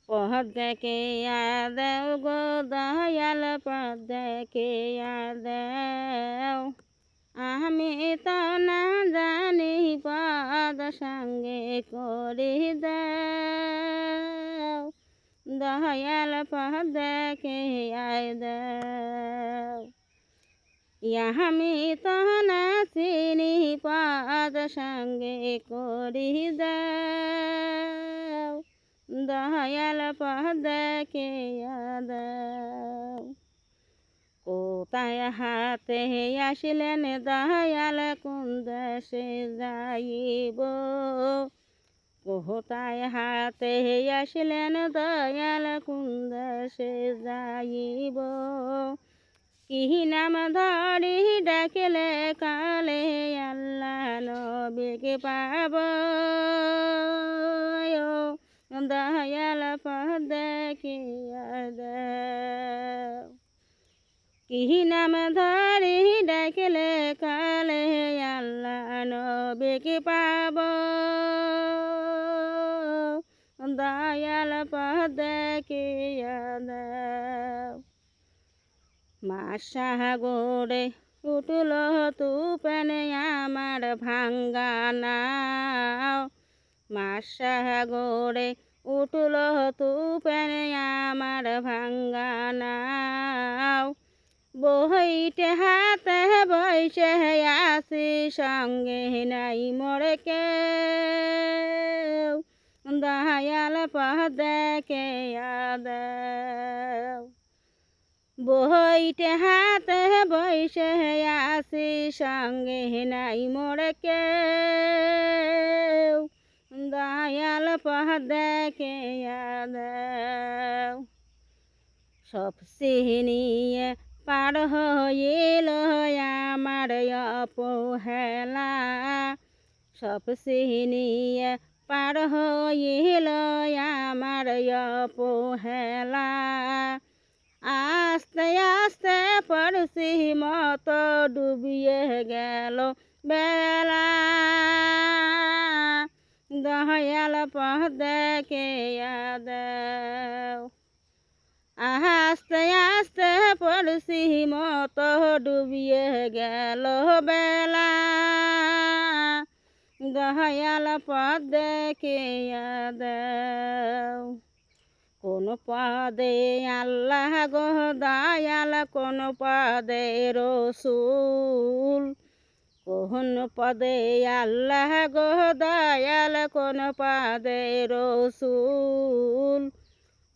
পথ দেখিয়া দেও গো দয়াল পথ দেখিয়া দেও আমি তো না জানি পদ সঙ্গে করি দাও দয়াল পথ দেখিয়া দেও আমি তো না চিনি পদ সঙ্গে করি দাও দয়াল পথ দেখিয়া দাও কোথায় হাতে আসিলেন দয়াল কোন দেশে যাইব কোথায় হাতে আসিলেন দয়াল কোন দেশে যাইব কি নাম ধরি ডাকিলে কালে আল্লাহ নবীকে পাব দয়াল পথ দেখিয়া দাও কি নাম ধরি ডাকিলে কালে আল্লাহ নবীকে পাব দয়াল পথ দেখিয়া দাও মাসাগরে উঠল তুফানে আমার ভাঙ্গা নাও মাসাগরে উঠল তুফানে আমার ভাঙ্গা নাও বইতে হাতে বইসে আসি সঙ্গে নাই মোরে কেউ দয়াল পথ দেখিয়া দাও বইতে হাতে বইসে আসি সঙ্গে নাই মোরে কেউ দয়াল পথ দেখিয়া দাও সব সিনিয়ে পার হইল আমার অপহেলা সব সিনিয়ে পার হইল আমার অপহেলা আস্তে আস্তে পড়ছি মতো ডুবিয়ে গেল বেলা দয়াল পথ দেখিয়া দাও আস্তে আস্তে পড়ছি মতো ডুবিয়ে গেল বেলা দয়াল পথ দেখিয়া দাও কোন পদে আল্লাহ গো দয়াল কোন পদে রসুল কোন পদে আল্লাহ গো দয়াল কোন পদে রসুল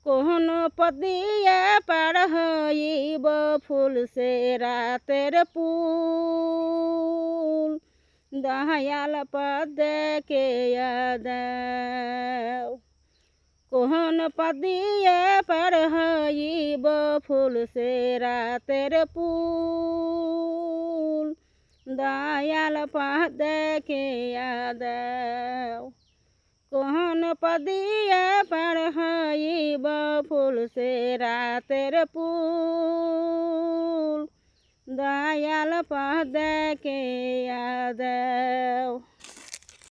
কোন পদিয়ে পার হইব ফুল সে রাতের পুল দয়াল পথ দেখিয়া দাও কোন পদিয়ে পার হইব ফুল সে রাতের পুল দয়াল পথ দেখিয়া দাও কোন পদিয়ে পার হইব ফুল সে রাতের পুল দয়াল পথ দেখিয়া দাও।